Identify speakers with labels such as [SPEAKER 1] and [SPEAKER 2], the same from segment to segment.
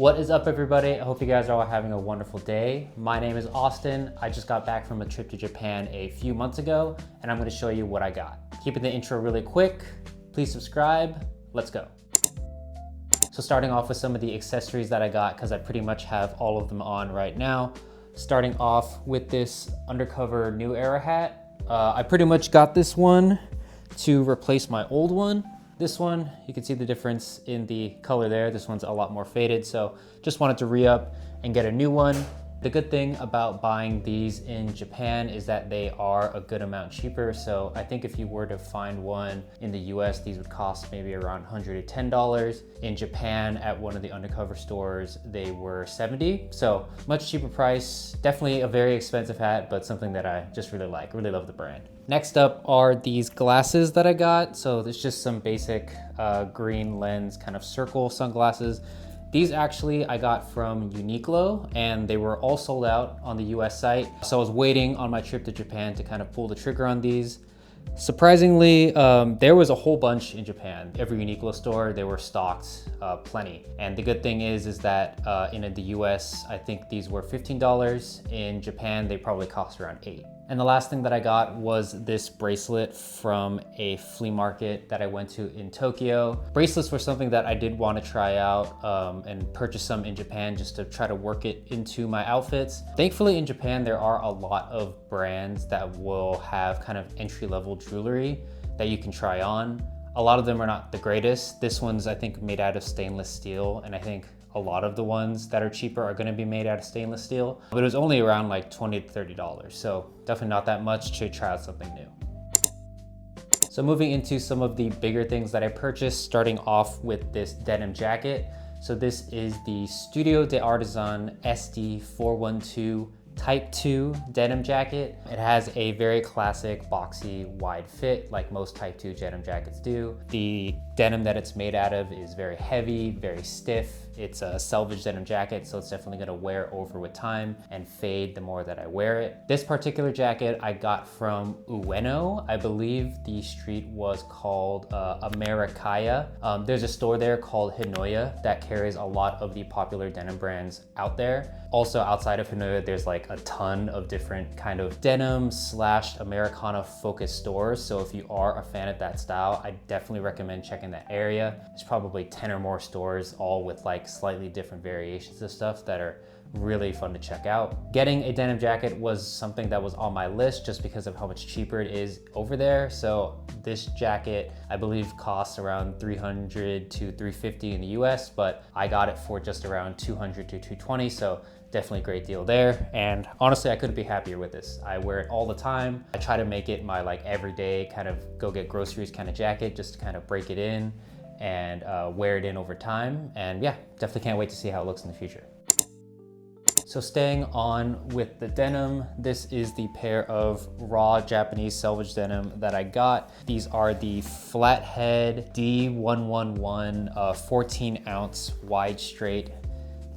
[SPEAKER 1] What is up, everybody? I hope you guys are all having a wonderful day. My name is Austin. I just got back from a trip to Japan a few months ago, and I'm gonna show you what I got. Keeping the intro really quick, please subscribe. Let's go. So starting off with some of the accessories that I got, because I pretty much have all of them on right now. Starting off with this undercover New Era hat. I pretty much got this one to replace my old one. This one, you can see the difference in the color there. This one's a lot more faded, so just wanted to re-up and get a new one. The good thing about buying these in Japan is that they are a good amount cheaper. So I think if you were to find one in the US, these would cost maybe around $110. In Japan, at one of the undercover stores, they were $70. So much cheaper price. Definitely a very expensive hat, but something that I just really like, really love the brand. Next up are these glasses that I got. So there's just some basic green lens kind of circle sunglasses. These actually I got from Uniqlo, and they were all sold out on the US site. So I was waiting on my trip to Japan to kind of pull the trigger on these. Surprisingly, there was a whole bunch in Japan. Every Uniqlo store, they were stocked plenty. And the good thing is that in the US, I think these were $15. In Japan, they probably cost around $8. And the last thing that I got was this bracelet from a flea market that I went to in Tokyo. Bracelets were something that I did want to try out and purchase some in Japan just to try to work it into my outfits. Thankfully in Japan, there are a lot of brands that will have kind of entry-level jewelry that you can try on. A lot of them are not the greatest. This one's, I think, made out of stainless steel, and I think a lot of the ones that are cheaper are gonna be made out of stainless steel, but it was only around like $20 to $30. So definitely not that much to try out something new. So moving into some of the bigger things that I purchased, starting off with this denim jacket. So this is the Studio de Artisan SD412 Type 2 denim jacket. It has a very classic boxy wide fit like most Type 2 denim jackets do. The denim that it's made out of is very heavy, very stiff. It's a Selvedge denim jacket, so it's definitely gonna wear over with time and fade the more that I wear it. This particular jacket I got from Ueno. I believe the street was called Amerikaya. There's a store there called Hinoya that carries a lot of the popular denim brands out there. Also outside of Hinoya, there's like a ton of different kind of denim / Americana focused stores. So if you are a fan of that style, I definitely recommend checking that area. There's probably 10 or more stores, all with like slightly different variations of stuff that are really fun to check out. Getting a denim jacket was something that was on my list just because of how much cheaper it is over there. So this jacket, I believe, costs around $300 to $350 in the US, but I got it for just around $200 to $220. So definitely a great deal there. And honestly, I couldn't be happier with this. I wear it all the time. I try to make it my like everyday kind of go get groceries kind of jacket, just to kind of break it in and wear it in over time. And yeah, definitely can't wait to see how it looks in the future. So staying on with the denim, this is the pair of raw Japanese Selvedge denim that I got. These are the Flathead D111 14 ounce wide straight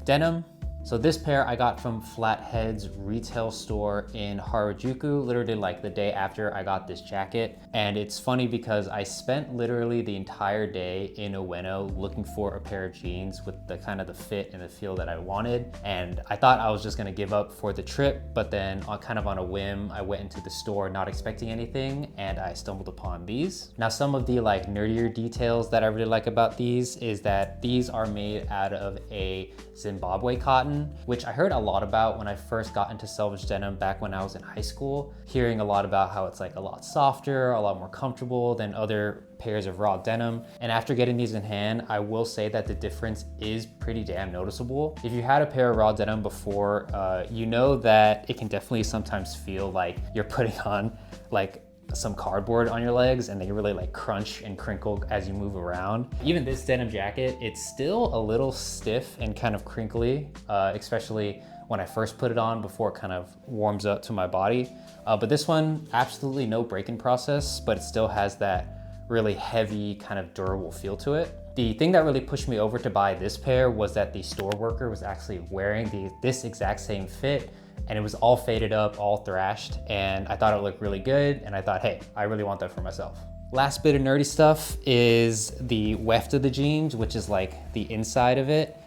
[SPEAKER 1] denim. So this pair I got from Flathead's retail store in Harajuku, literally like the day after I got this jacket. And it's funny because I spent literally the entire day in Ueno looking for a pair of jeans with the kind of the fit and the feel that I wanted. And I thought I was just gonna give up for the trip, but then kind of on a whim, I went into the store not expecting anything, and I stumbled upon these. Now, some of the like nerdier details that I really like about these is that these are made out of a Zimbabwe cotton, which I heard a lot about when I first got into Selvedge denim back when I was in high school, hearing a lot about how it's like a lot softer, a lot more comfortable than other pairs of raw denim. And after getting these in hand, I will say that the difference is pretty damn noticeable. If you had a pair of raw denim before, you know that it can definitely sometimes feel like you're putting on like some cardboard on your legs, and they really like crunch and crinkle as you move around. Even this denim jacket, it's still a little stiff and kind of crinkly, especially when I first put it on before it kind of warms up to my body. But this one, absolutely no break-in process, but it still has that really heavy kind of durable feel to it. The thing that really pushed me over to buy this pair was that the store worker was actually wearing this exact same fit, and it was all faded up, all thrashed, and I thought it looked really good, and I thought, hey, I really want that for myself. Last bit of nerdy stuff is the weft of the jeans, which is like the inside of it.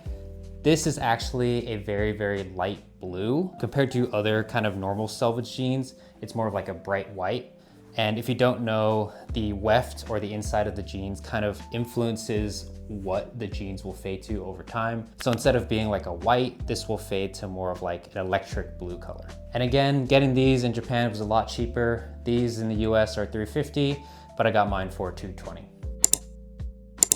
[SPEAKER 1] This is actually a very, very light blue. Compared to other kind of normal selvage jeans, it's more of like a bright white. And if you don't know, the weft or the inside of the jeans kind of influences what the jeans will fade to over time. So instead of being like a white, this will fade to more of like an electric blue color. And again, getting these in Japan was a lot cheaper. These in the US are $350, but I got mine for $220.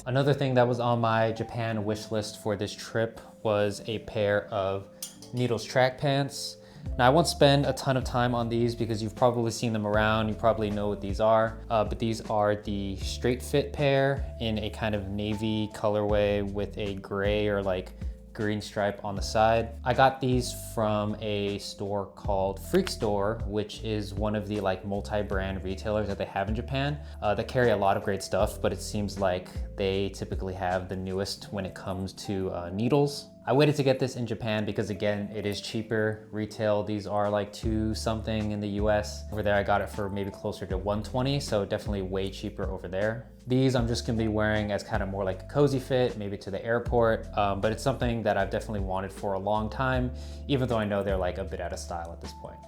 [SPEAKER 1] Another thing that was on my Japan wish list for this trip was a pair of Needles track pants. Now, I won't spend a ton of time on these because you've probably seen them around. You probably know what these are, but these are the straight fit pair in a kind of navy colorway with a gray or like green stripe on the side. I got these from a store called Freak Store, which is one of the like multi-brand retailers that they have in Japan that carry a lot of great stuff, but it seems like they typically have the newest when it comes to needles. I waited to get this in Japan because again, it is cheaper. Retail, these are like $2 something in the US. Over there, I got it for maybe closer to $120, so definitely way cheaper over there. These I'm just gonna be wearing as kind of more like a cozy fit, maybe to the airport, but it's something that I've definitely wanted for a long time, even though I know they're like a bit out of style at this point.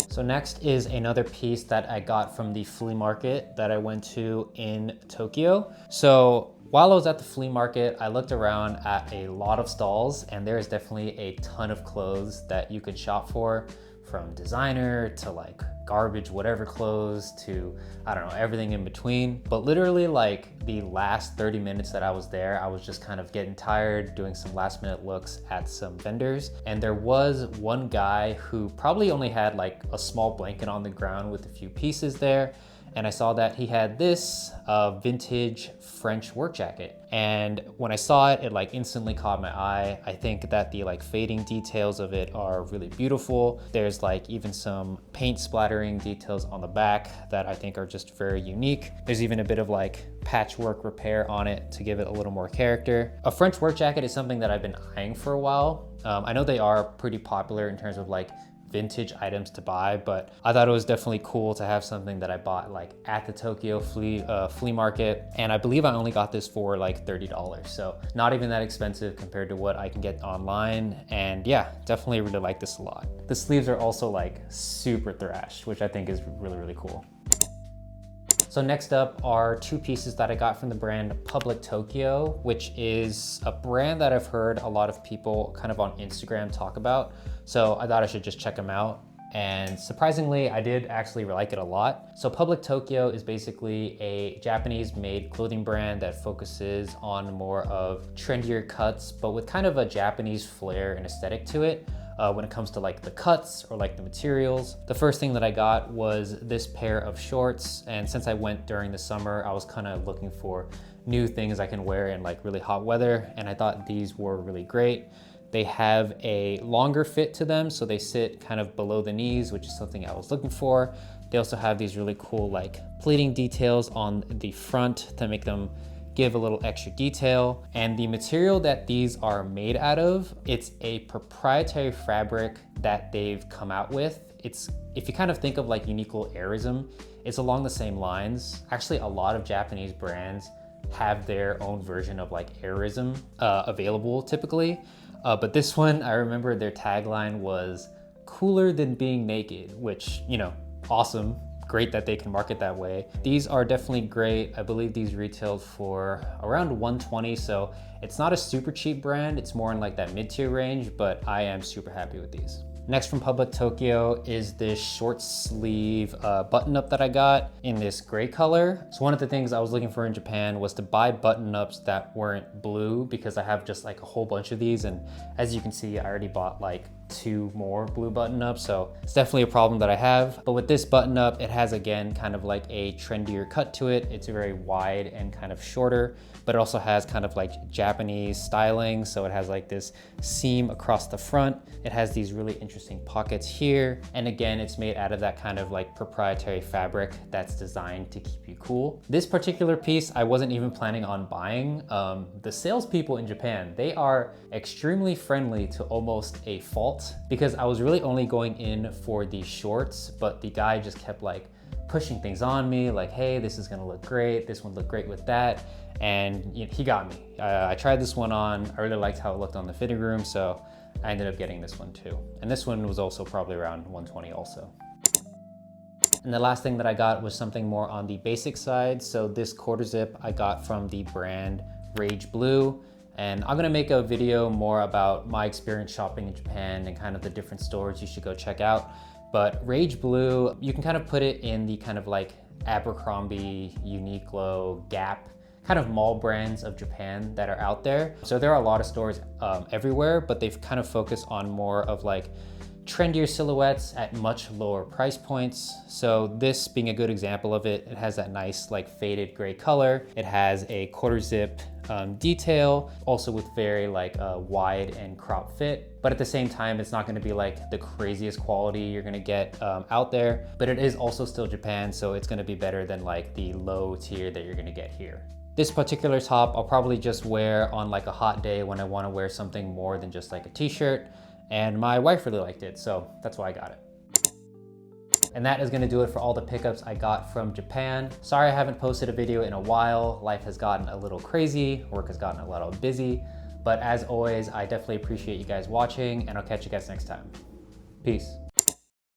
[SPEAKER 1] So next is another piece that I got from the flea market that I went to in Tokyo. So while I was at the flea market, I looked around at a lot of stalls and there is definitely a ton of clothes that you could shop for, from designer to like garbage, whatever clothes to, I don't know, everything in between. But literally like the last 30 minutes that I was there, I was just kind of getting tired, doing some last minute looks at some vendors. And there was one guy who probably only had like a small blanket on the ground with a few pieces there. And I saw that he had this vintage French work jacket. And when I saw it, it like instantly caught my eye. I think that the like fading details of it are really beautiful. There's like even some paint splattering details on the back that I think are just very unique. There's even a bit of like patchwork repair on it to give it a little more character. A French work jacket is something that I've been eyeing for a while. I know they are pretty popular in terms of like vintage items to buy, but I thought it was definitely cool to have something that I bought like at the Tokyo flea market. And I believe I only got this for like $30. So not even that expensive compared to what I can get online. And yeah, definitely really like this a lot. The sleeves are also like super thrashed, which I think is really, really cool. So next up are two pieces that I got from the brand Public Tokyo, which is a brand that I've heard a lot of people kind of on Instagram talk about. So I thought I should just check them out. And surprisingly, I did actually like it a lot. So Public Tokyo is basically a Japanese made clothing brand that focuses on more of trendier cuts, but with kind of a Japanese flair and aesthetic to it. When it comes to like the cuts or like the materials. The first thing that I got was this pair of shorts. And since I went during the summer, I was kind of looking for new things I can wear in like really hot weather. And I thought these were really great. They have a longer fit to them, so they sit kind of below the knees, which is something I was looking for. They also have these really cool like pleating details on the front to make them give a little extra detail. And the material that these are made out of, it's a proprietary fabric that they've come out with. It's, if you kind of think of like Uniqlo Airism, it's along the same lines. Actually, a lot of Japanese brands have their own version of like Airism available typically. But this one, I remember their tagline was cooler than being naked, which, you know, awesome. Great that they can market that way. These are definitely great. I believe these retailed for around $120, so it's not a super cheap brand. It's more in like that mid-tier range, but I am super happy with these. Next from Public Tokyo is this short sleeve button-up that I got in this gray color. So one of the things I was looking for in Japan was to buy button-ups that weren't blue because I have just like a whole bunch of these. And as you can see, I already bought like 2 more blue button-ups. So it's definitely a problem that I have. But with this button-up, it has again kind of like a trendier cut to it. It's very wide and kind of shorter, but it also has kind of like Japanese styling. So it has like this seam across the front. It has these really interesting pockets here. And again, it's made out of that kind of like proprietary fabric that's designed to keep you cool. This particular piece, I wasn't even planning on buying. The salespeople in Japan, they are extremely friendly to almost a fault because I was really only going in for the shorts, but the guy just kept like pushing things on me like, hey, this is gonna look great, this one look great with that, and he got me. I tried this one on, I really liked how it looked on the fitting room, so I ended up getting this one too. And this one was also probably around 120 also. And the last thing that I got was something more on the basic side. So this quarter zip I got from the brand Rage Blue. And I'm gonna make a video more about my experience shopping in Japan and kind of the different stores you should go check out. But Rage Blue, you can kind of put it in the kind of like Abercrombie, Uniqlo, Gap, kind of mall brands of Japan that are out there. So there are a lot of stores everywhere, but they've kind of focused on more of like trendier silhouettes at much lower price points. So this being a good example of it, it has that nice like faded gray color. It has a quarter zip detail, also with very like wide and crop fit. But at the same time, it's not gonna be like the craziest quality you're gonna get out there, but it is also still Japan, so it's gonna be better than like the low tier that you're gonna get here. This particular top, I'll probably just wear on like a hot day when I wanna wear something more than just like a t-shirt. And my wife really liked it, so that's why I got it. And that is gonna do it for all the pickups I got from Japan. Sorry I haven't posted a video in a while. Life has gotten a little crazy, work has gotten a little busy, but as always, I definitely appreciate you guys watching, and I'll catch you guys next time. Peace.